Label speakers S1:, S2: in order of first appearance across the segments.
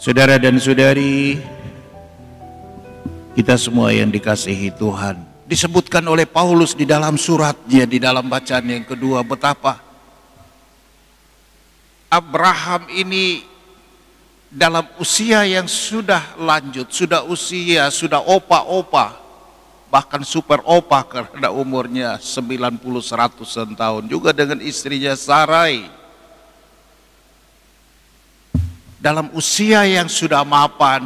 S1: Saudara dan saudari, kita semua yang dikasihi Tuhan, disebutkan oleh Paulus di dalam suratnya, di dalam bacaan yang kedua, betapa Abraham ini dalam usia yang sudah lanjut, sudah opa-opa, bahkan super opa karena umurnya 90-100 tahun, juga dengan istrinya Sarai. Dalam usia yang sudah mapan,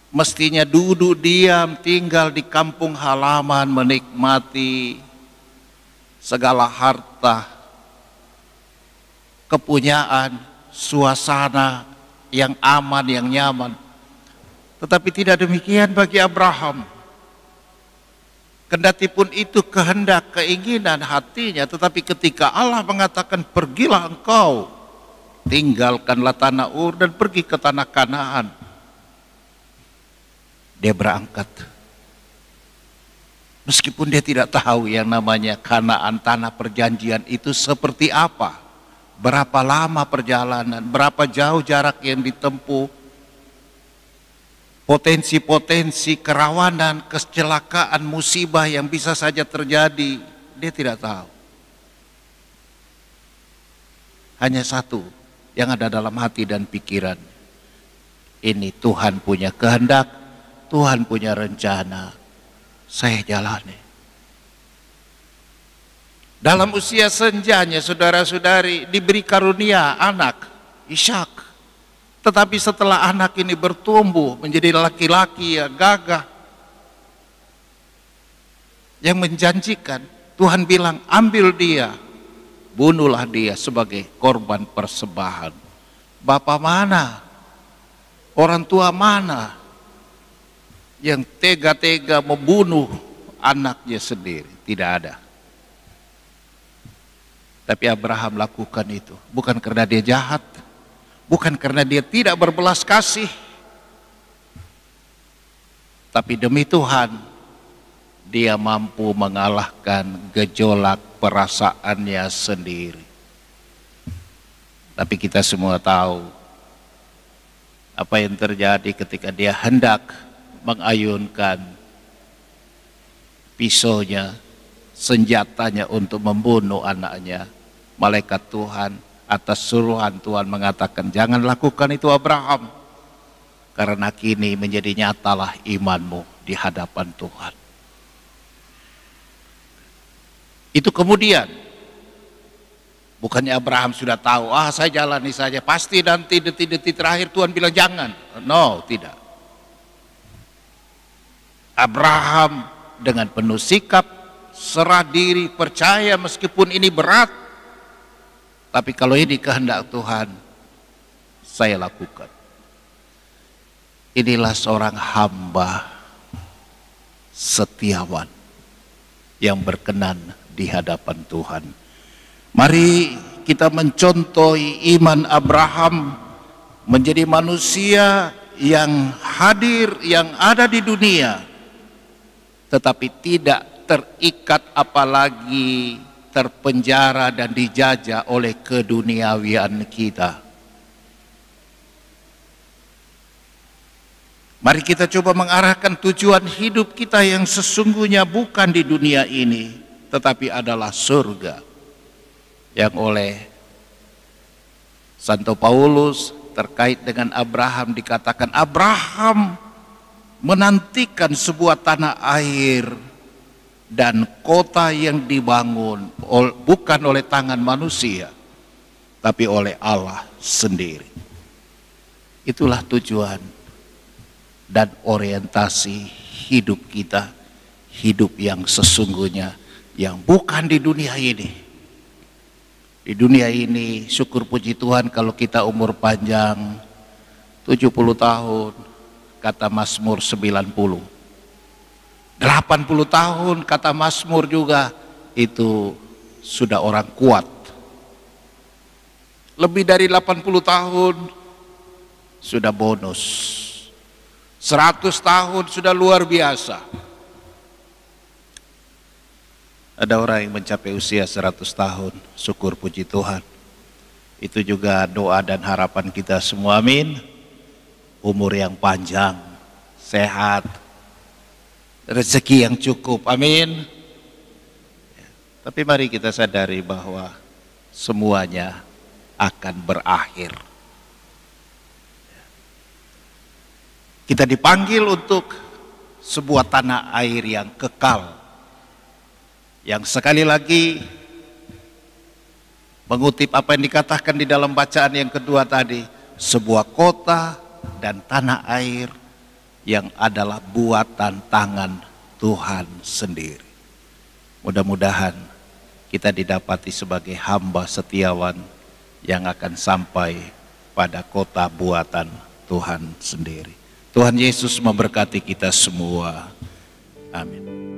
S1: mestinya duduk diam, tinggal di kampung halaman, menikmati segala harta, kepunyaan, suasana yang aman, yang nyaman. Tetapi tidak demikian bagi Abraham. Kendatipun itu kehendak, keinginan hatinya, tetapi ketika Allah mengatakan, pergilah engkau, tinggalkanlah tanah Ur dan pergi ke tanah Kanaan, dia berangkat. Meskipun dia tidak tahu yang namanya Kanaan, tanah perjanjian itu seperti apa, berapa lama perjalanan, berapa jauh jarak yang ditempuh, potensi-potensi kerawanan, kecelakaan, musibah yang bisa saja terjadi, dia tidak tahu. Hanya satu yang ada dalam hati dan pikiran, ini Tuhan punya kehendak, Tuhan punya rencana, saya jalani. Dalam usia senjanya, saudara-saudari, diberi karunia anak Ishak. Tetapi setelah anak ini bertumbuh menjadi laki-laki yang gagah, yang menjanjikan, Tuhan bilang, ambil dia, bunuhlah dia sebagai korban persembahan. Bapak mana? Orang tua mana yang tega-tega membunuh anaknya sendiri? Tidak ada. Tapi Abraham lakukan itu bukan karena dia jahat, bukan karena dia tidak berbelas kasih, tapi demi Tuhan dia mampu mengalahkan gejolak perasaannya sendiri. Tapi kita semua tahu apa yang terjadi ketika dia hendak mengayunkan pisaunya, senjatanya untuk membunuh anaknya. Malaikat Tuhan atas suruhan Tuhan mengatakan, jangan lakukan itu Abraham, karena kini menjadi nyatalah imanmu di hadapan Tuhan. Itu kemudian, bukannya Abraham sudah tahu, saya jalani saja, pasti nanti detik-detik terakhir Tuhan bilang jangan. No, tidak. Abraham dengan penuh sikap, serah diri, percaya meskipun ini berat, tapi kalau ini kehendak Tuhan, saya lakukan. Inilah seorang hamba setiawan yang berkenan di hadapan Tuhan. Mari kita mencontohi iman Abraham menjadi manusia yang hadir, yang ada di dunia, tetapi tidak terikat apalagi terpenjara dan dijajah oleh keduniawian kita. Mari kita coba mengarahkan tujuan hidup kita yang sesungguhnya bukan di dunia ini, tetapi adalah surga. Yang oleh Santo Paulus terkait dengan Abraham dikatakan, Abraham menantikan sebuah tanah air dan kota yang dibangun bukan oleh tangan manusia, tapi oleh Allah sendiri. Itulah tujuan dan orientasi hidup kita, hidup yang sesungguhnya, yang bukan di dunia ini. Di dunia ini syukur puji Tuhan kalau kita umur panjang 70 tahun, kata Mazmur 90. 80 tahun kata Mazmur juga, itu sudah orang kuat. Lebih dari 80 tahun sudah bonus. 100 tahun sudah luar biasa. Ada orang yang mencapai usia 100 tahun, syukur puji Tuhan. Itu juga doa dan harapan kita semua, amin. Umur yang panjang, sehat, rezeki yang cukup, amin. Tapi mari kita sadari bahwa semuanya akan berakhir. Kita dipanggil untuk sebuah tanah air yang kekal, yang sekali lagi mengutip apa yang dikatakan di dalam bacaan yang kedua tadi, sebuah kota dan tanah air yang adalah buatan tangan Tuhan sendiri. Mudah-mudahan kita didapati sebagai hamba setiawan yang akan sampai pada kota buatan Tuhan sendiri. Tuhan Yesus memberkati kita semua. Amin.